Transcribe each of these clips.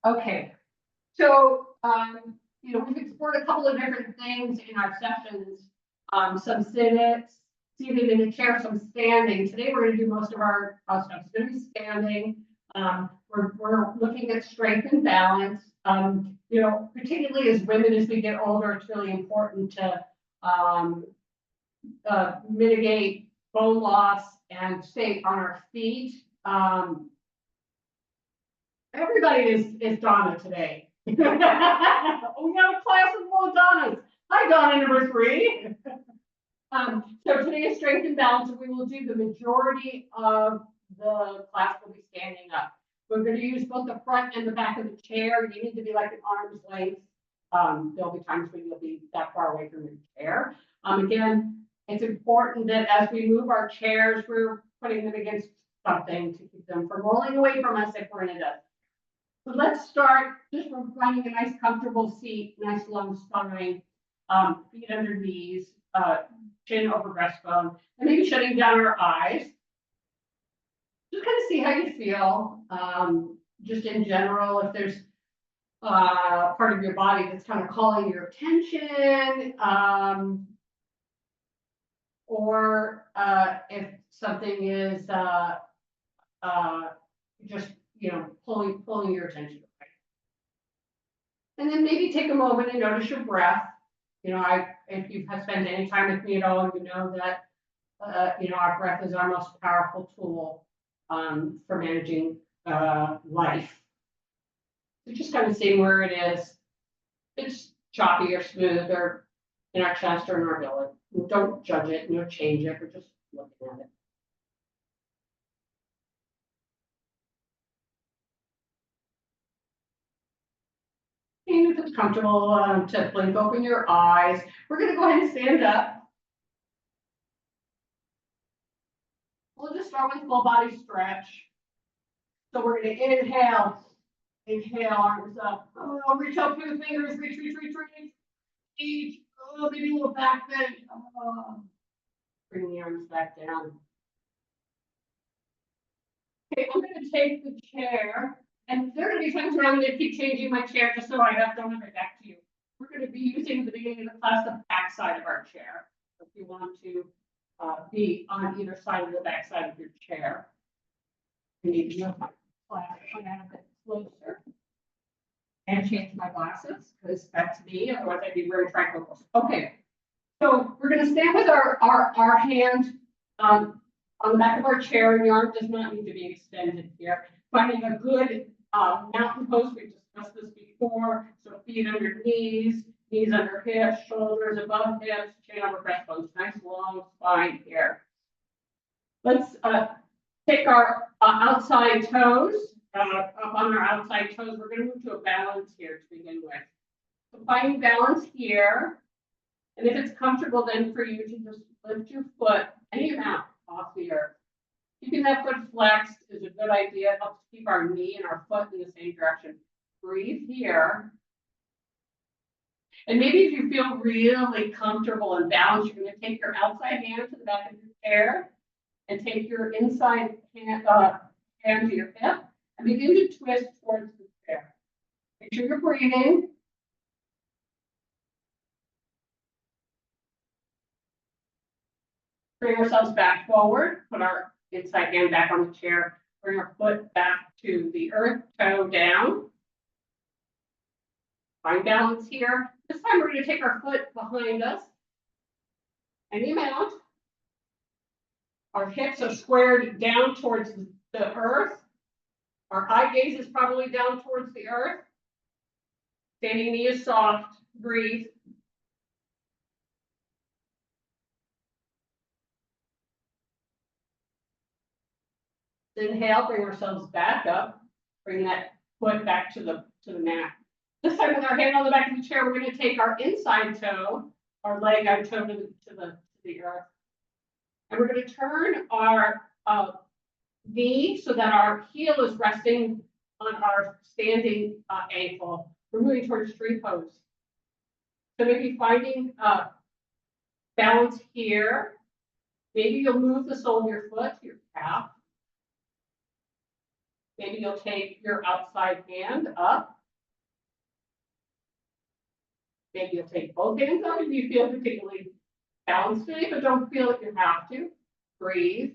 Okay, so, we've explored a couple of different things in our sessions. Some seated in a chair, some standing. Today, we're gonna do most of our stuff. It's gonna be standing. We're looking at strength and balance. Particularly as women, as we get older, it's really important to, mitigate bone loss and stay on our feet. Everybody is Donna today. We have a class of full Donnas. Hi, Donna number 3. So today is strength and balance, and we will do the majority of the class will be standing up. We're going to use both the front and the back of the chair. You need to be like an arm's length. There'll be times when you'll be that far away from your chair. Again, it's important that as we move our chairs, we're putting them against something to keep them from rolling away from us if we're in a dust. So let's start just from finding a nice comfortable seat, nice long spine, feet under knees, chin over breastbone, and maybe shutting down our eyes. Just kind of see how you feel, just in general, if there's part of your body that's kind of calling your attention, or if something is just pulling your attention away. And then maybe take a moment and notice your breath. If you have spent any time with me at all, you know that our breath is our most powerful tool for managing life. So just kind of seeing where it is. It's choppy or smooth or in our chest or in our belly. Don't judge it, change it. We're just looking at it. And if it's comfortable to blink open your eyes, we're going to go ahead and stand up. We'll just start with full body stretch. So we're going to inhale, arms up. Oh, reach out through the fingers, reach. Oh, maybe a little back bend. Oh. Bring the arms back down. Okay, I'm going to take the chair. And there are going to be times where I'm going to keep changing my chair just so I don't have it back to you. We're going to be using at the beginning of the class the back side of our chair. So if you want to be on either side of the back side of your chair, you need to move my flashlight a bit closer and change my glasses because that's me. Otherwise, I'd be very trifocals. Okay, so we're going to stand with our hand on the back of our chair, and the arm does not need to be extended here. Finding a good mountain pose, we discussed this before. So feet under knees under hips, shoulders above hips, chin over breastbones. Nice long spine here. Let's take our outside toes up on our outside toes. We're going to move to a balance here to begin with. So finding balance here, and if it's comfortable, then for you to just lift your foot any amount off the earth. Keeping that foot flexed is a good idea. It helps keep our knee and our foot in the same direction. Breathe here. And maybe if you feel really comfortable and balanced, you're going to take your outside hand to the back of your chair and take your inside hand to your hip and begin to twist towards the chair. Make sure you're breathing. Bring ourselves back forward. Put our inside hand back on the chair. Bring our foot back to the earth, toe down. Find balance here. This time we're going to take our foot behind us. Any amount. Our hips are squared down towards the earth. Our eye gaze is probably down towards the earth. Standing knee is soft. Breathe. Inhale, bring ourselves back up. Bring that foot back to the mat. This time with our hand on the back of the chair, we're going to take our inside toe, our leg out toe to the earth. And we're going to turn our knee so that our heel is resting on our standing ankle. We're moving towards tree pose. So maybe finding balance here. Maybe you'll move the sole of your foot to your calf. Maybe you'll take your outside hand up. Maybe you'll take both hands up if you feel particularly balanced today, but don't feel that you have to. Breathe.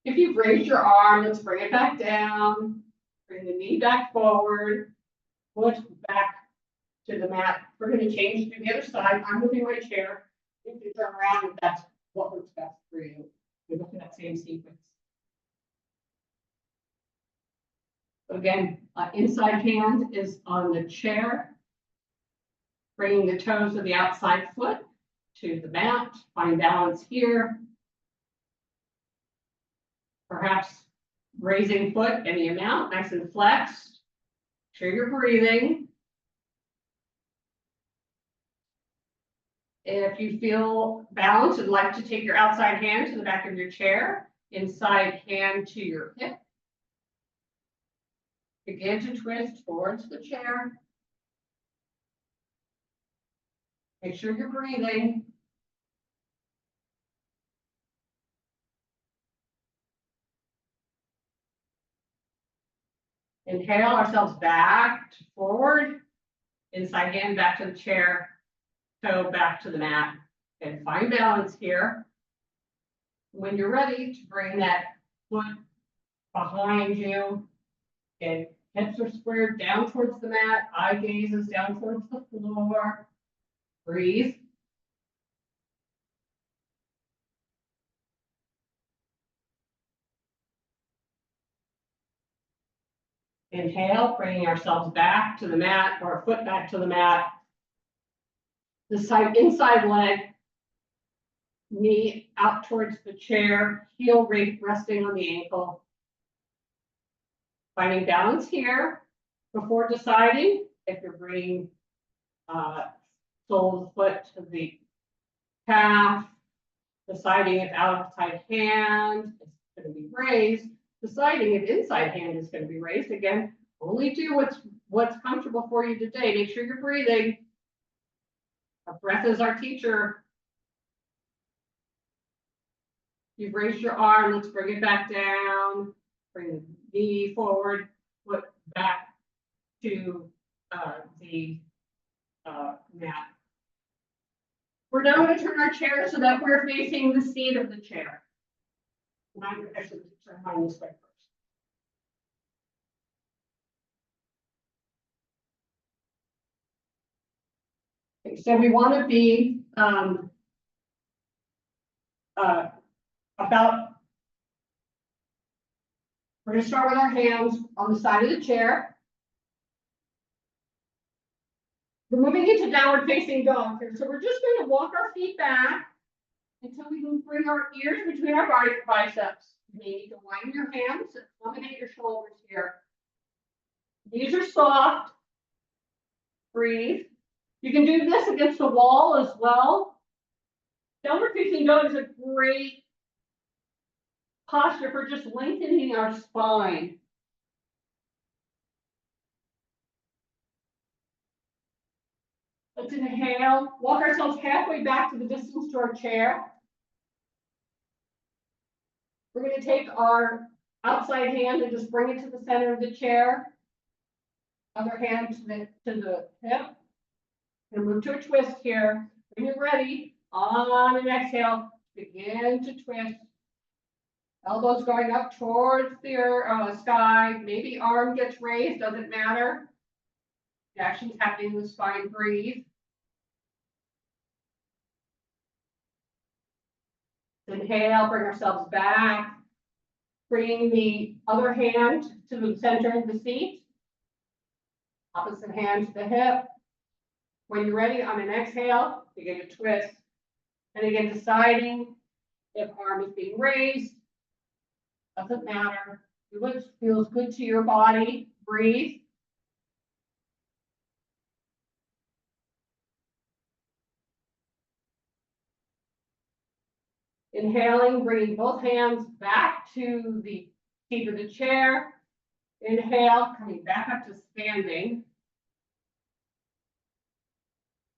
If you've raised your arm, let's bring it back down. Bring the knee back forward. Foot back to the mat. We're going to change to the other side. I'm moving my chair. You can turn around if that's what works best for you. We're looking at that same sequence. Again, inside hand is on the chair. Bringing the toes of the outside foot to the mat. Find balance here. Perhaps raising foot any amount, nice and flexed. Sure you're breathing. If you feel balanced and like to take your outside hand to the back of your chair, inside hand to your hip. Begin to twist towards the chair. Make sure you're breathing. Inhale ourselves back to forward. Inside hand back to the chair. Toe back to the mat. And find balance here. When you're ready to bring that foot behind you. And hips are squared down towards the mat. Eye gaze is down towards the floor. Breathe. Inhale, bringing ourselves back to the mat, or foot back to the mat. This side, inside leg, knee out towards the chair, heel resting on the ankle. Finding balance here before deciding if you're bringing sole of the foot to the calf, deciding if outside hand is going to be raised, deciding if inside hand is going to be raised. Again, only do what's comfortable for you today. Make sure you're breathing. Our breath is our teacher. You've raised your arm. Let's bring it back down. Bring the knee forward. Foot back to the mat. We're now going to turn our chair so that we're facing the seat of the chair. I'm going to actually turn mine this way first. Okay, so we want to be we're going to start with our hands on the side of the chair. We're moving into downward facing dog here. So we're just going to walk our feet back until we can bring our ears between our biceps. You may need to widen your hands, eliminate your shoulders here. Knees are soft. Breathe. You can do this against the wall as well. Downward facing dog is a great posture for just lengthening our spine. Let's inhale, walk ourselves halfway back to the distance to our chair. We're going to take our outside hand and just bring it to the center of the chair. Other hand to the hip. And move to a twist here. When you're ready, on an exhale, begin to twist. Elbows going up towards the sky. Maybe arm gets raised, doesn't matter. The action's happening in the spine. Breathe. Inhale, bring ourselves back. Bring the other hand to the center of the seat. Opposite hand to the hip. When you're ready, on an exhale, begin to twist. And again, deciding if arm is being raised. Doesn't matter. Do what feels good to your body. Breathe. Inhaling, bringing both hands back to the seat of the chair. Inhale, coming back up to standing.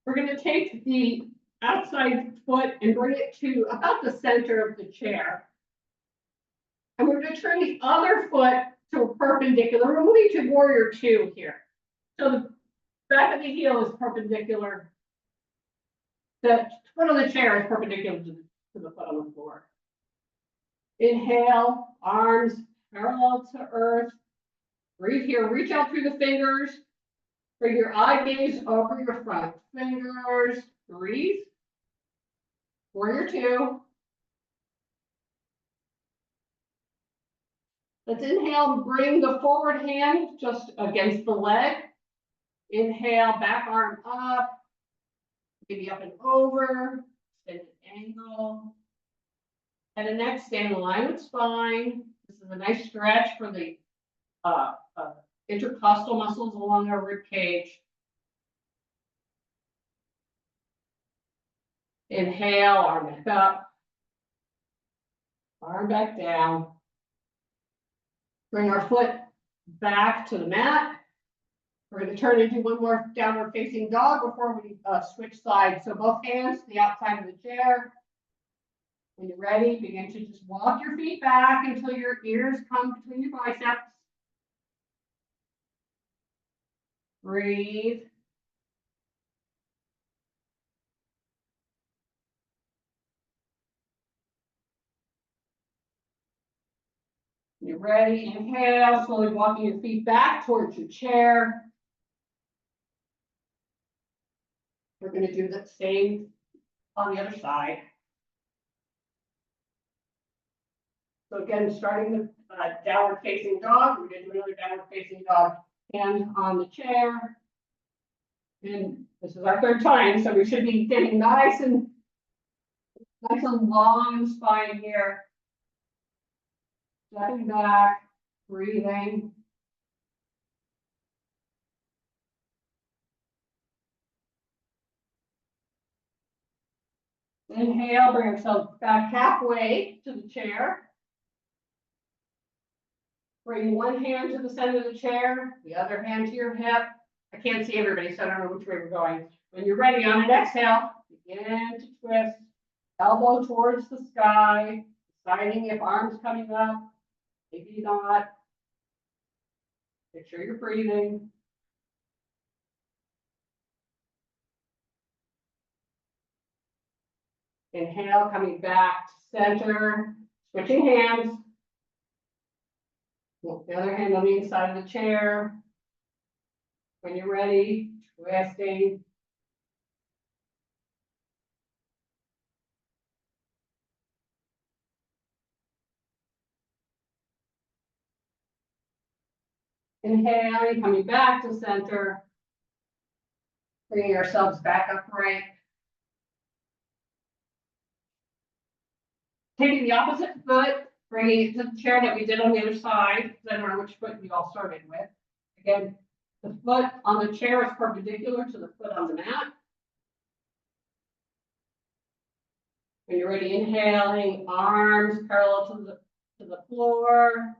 We're going to take the outside foot and bring it to about the center of the chair. we're gonna turn the other foot to a perpendicular. We're moving to warrior two here. So the back of the heel is perpendicular. The foot on the chair is perpendicular to the foot on the floor. Inhale, arms parallel to earth. Breathe here, reach out through the fingers. Bring your eye gaze over your front fingers. Breathe. Warrior two. Let's inhale, bring the forward hand just against the leg. Inhale, back arm up, maybe up and over, extended angle. And the next, stand in line with spine. This is a nice stretch for the intercostal muscles along our rib cage. Inhale, arm back up, arm back down. Bring our foot back to the mat. We're going to turn into one more downward facing dog before we switch sides. So both hands to the outside of the chair. When you're ready, begin to just walk your feet back until your ears come between your biceps. Breathe. When you're ready, inhale, slowly walking your feet back towards your chair. We're going to do the same on the other side. So again, starting with downward facing dog, we're going to do another downward facing dog. Hands on the chair. And this is our third time, so we should be getting nice and long spine here. Stepping back, breathing. Inhale, bring yourself back halfway to the chair. Bring one hand to the center of the chair, the other hand to your hip. I can't see everybody, so I don't know which way we're going. When you're ready, on an exhale, begin to twist. Elbow towards the sky, deciding if arms coming up, maybe not. Make sure you're breathing. Inhale, coming back to center, switching hands. The other hand on the inside of the chair. When you're ready, twisting. Inhaling, coming back to center. Bringing ourselves back upright. Taking the opposite foot, bringing it to the chair that we did on the other side, because I don't know which foot you all started with. Again, the foot on the chair is perpendicular to the foot on the mat. When you're ready, inhaling, arms parallel to the floor.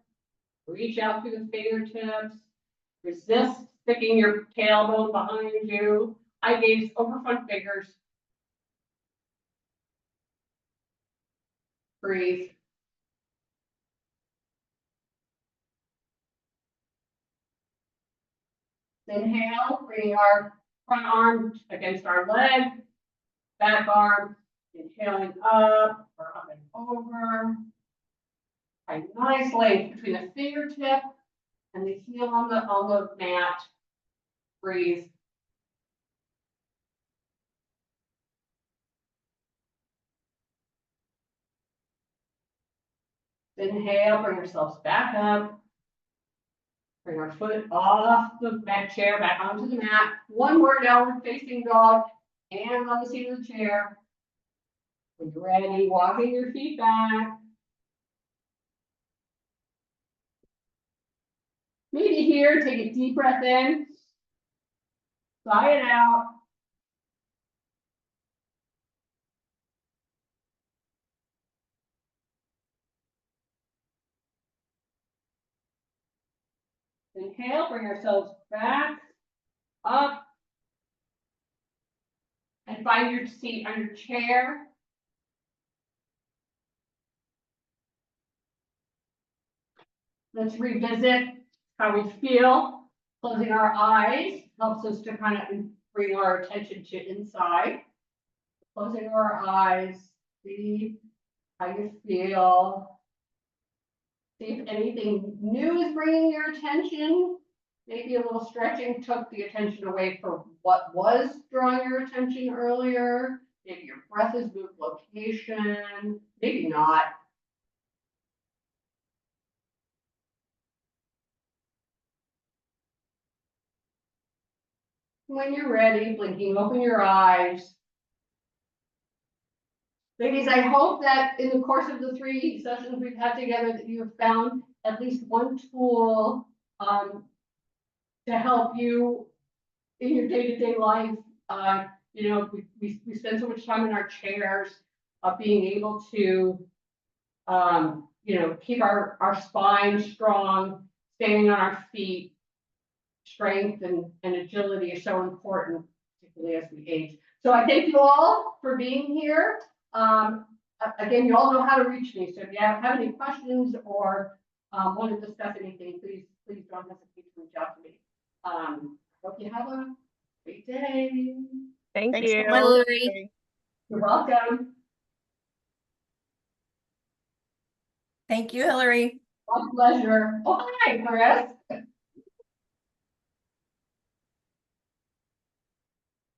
Reach out through the fingertips. Resist sticking your tailbone behind you. Eye gaze over front fingers. Breathe. Inhale, bring our front arm against our leg. Back arm, inhaling up or up and over. A nice length between the fingertip and the heel on the mat. Breathe. Inhale, bring yourselves back up. Bring our foot off the mat chair, back onto the mat. One more downward facing dog, hands on the seat of the chair. When you're ready, walking your feet back. Maybe here, take a deep breath in. Sigh it out. Inhale, bring ourselves back, up, and find your seat on your chair. Let's revisit how we feel. Closing our eyes helps us to kind of bring our attention to inside. Closing our eyes, see how you feel. See if anything new is bringing your attention. Maybe a little stretching took the attention away from what was drawing your attention earlier. Maybe your breath has moved location, maybe not. When you're ready, blinking, open your eyes. Ladies, I hope that in the course of the 3 sessions we've had together that you have found at least one tool to help you in your day-to-day life. You know, we spend so much time in our chairs, being able to, you know, keep our spine strong, staying on our feet. Strength and agility is so important, particularly as we age. So I thank you all for being here. Again, you all know how to reach me. So if you have any questions or want to discuss anything, please don't hesitate to reach out to me. Hope you have a great day. Thanks Thanks you. so much, Hillary. You're welcome. Thank you, Hillary. My pleasure. Oh, hi, Chris.